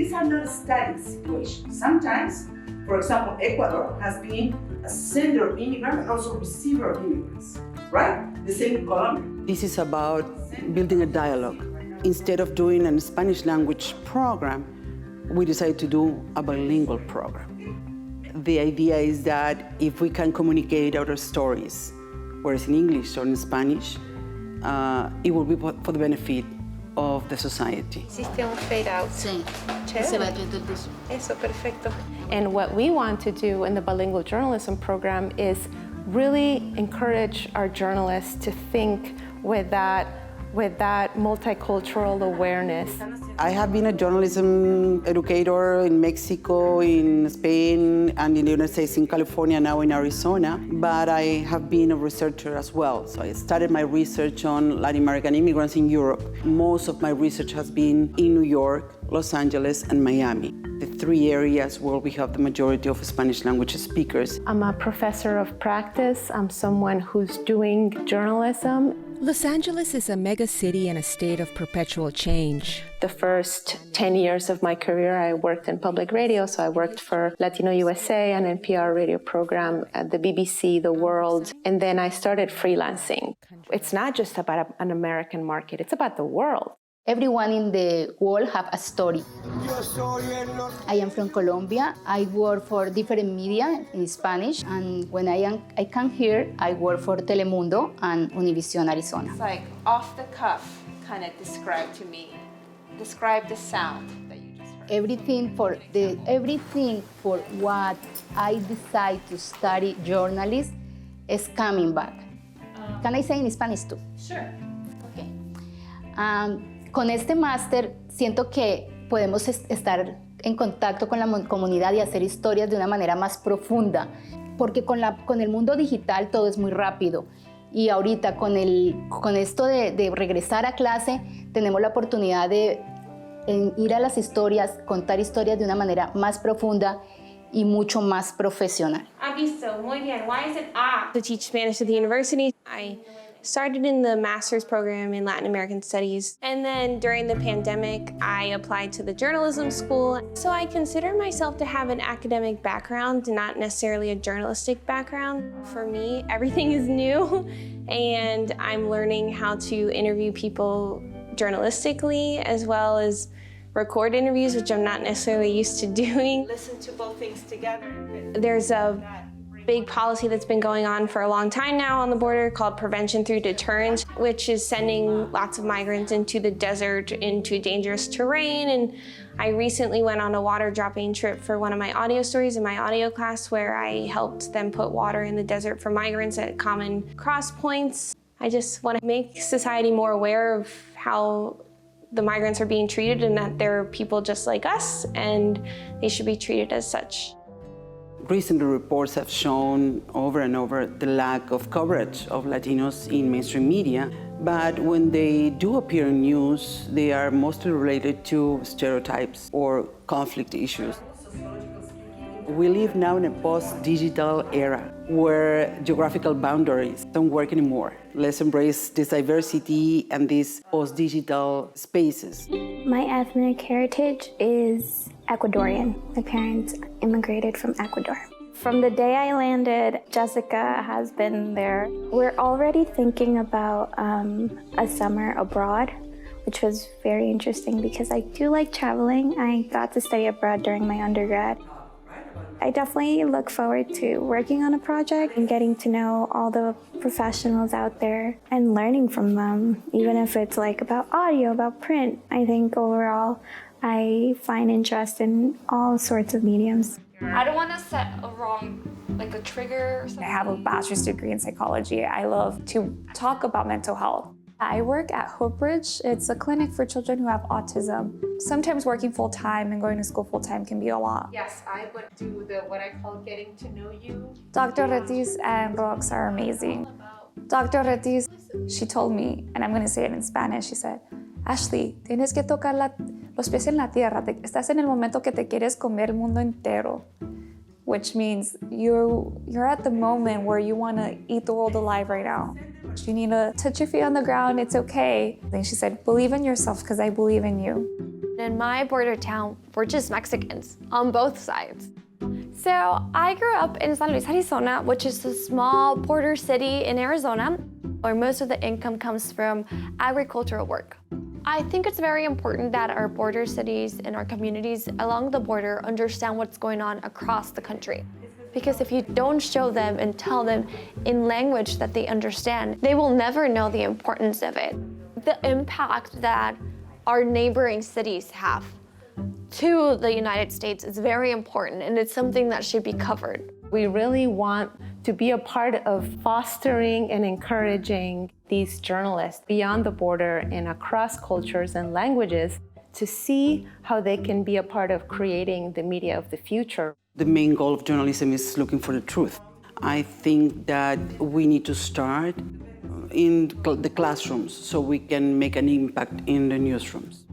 these are not static situations. Sometimes, for example, Ecuador has been a sender of immigrants and also receiver of immigrants, right? The same in Colombia. This is about building a dialogue. Instead of doing a Spanish language program, we decided to do a bilingual program. The idea is that if we can communicate our stories, whether in English or in Spanish, it will be for the benefit of the society. Hiciste un fade out. Sí. Chévere. Se va yendo el bus. Eso, perfecto. And what we want to do in the bilingual journalism program is really encourage our journalists to think with that multicultural awareness. I have been a journalism educator in Mexico, in Spain, and in the United States, in California, now in Arizona, but I have been a researcher as well. So I started my research on Latin American immigrants in Europe. Most of my research has been in New York, Los Angeles, and Miami, the three areas where we have the majority of Spanish language speakers. I'm a professor of practice. I'm someone who's doing journalism. Los Angeles is a mega city in a state of perpetual change. The first 10 years of my career, I worked in public radio. So I worked for Latino USA, an NPR radio program at the BBC, The World. And then I started freelancing. It's not just about an American market, it's about the world. Everyone in the world have a story. I am from Colombia. I work for different media in Spanish, and when I come here, I work for Telemundo and Univision Arizona. It's like off the cuff, kind of describe the sound that you just heard. Everything for what I decide to study journalism is coming back. Can I say in Spanish too? Sure. Okay. Con este máster siento que podemos estar en contacto con la comunidad y hacer historias de una manera más profunda, porque con el mundo digital todo es muy rápido y ahorita con esto de regresar a clase tenemos la oportunidad de ir a las historias, contar historias de una manera más profunda y mucho más profesional. Visto, muy bien. Why is it to teach Spanish at the university? I started in the master's program in Latin American Studies, and then during the pandemic, I applied to the journalism school. So I consider myself to have an academic background, not necessarily a journalistic background. For me, everything is new, and I'm learning how to interview people journalistically, as well as record interviews, which I'm not necessarily used to doing. Listen to both things together. There's a big policy that's been going on for a long time now on the border called prevention through deterrence, which is sending lots of migrants into the desert, into dangerous terrain. And I recently went on a water dropping trip for one of my audio stories in my audio class where I helped them put water in the desert for migrants at common cross points. I just want to make society more aware of how the migrants are being treated and that they're people just like us and they should be treated as such. Recent reports have shown over and over the lack of coverage of Latinos in mainstream media, but when they do appear in news, they are mostly related to stereotypes or conflict issues. We live now in a post-digital era where geographical boundaries don't work anymore. Let's embrace this diversity and these post-digital spaces. My ethnic heritage is Ecuadorian. My parents immigrated from Ecuador. From the day I landed, Jessica has been there. We're already thinking about a summer abroad, which was very interesting because I do like traveling. I got to study abroad during my undergrad. I definitely look forward to working on a project and getting to know all the professionals out there and learning from them, even if it's like about audio, about print. I think overall, I find interest in all sorts of mediums. I don't want to set a trigger or something. I have a bachelor's degree in psychology. I love to talk about mental health. I work at Hope Bridge. It's a clinic for children who have autism. Sometimes working full-time and going to school full-time can be a lot. Yes, I would do what I call getting to know you. Dr. Retis and Rux are amazing. Dr. Retis, she told me, and I'm going to say it in Spanish, she said, Ashley, tienes que tocar los pies en la tierra. Estás en el momento que te quieres comer el mundo entero. Which means you're at the moment where you want to eat the world alive right now. You need to touch your feet on the ground, it's okay. Then she said, believe in yourself because I believe in you. In my border town, we're just Mexicans on both sides. So I grew up in San Luis, Arizona, which is a small border city in Arizona, where most of the income comes from agricultural work. I think it's very important that our border cities and our communities along the border understand what's going on across the country. Because if you don't show them and tell them in language that they understand, they will never know the importance of it. The impact that our neighboring cities have to the United States is very important, and it's something that should be covered. We really want to be a part of fostering and encouraging these journalists beyond the border and across cultures and languages to see how they can be a part of creating the media of the future. The main goal of journalism is looking for the truth. I think that we need to start in the classrooms so we can make an impact in the newsrooms.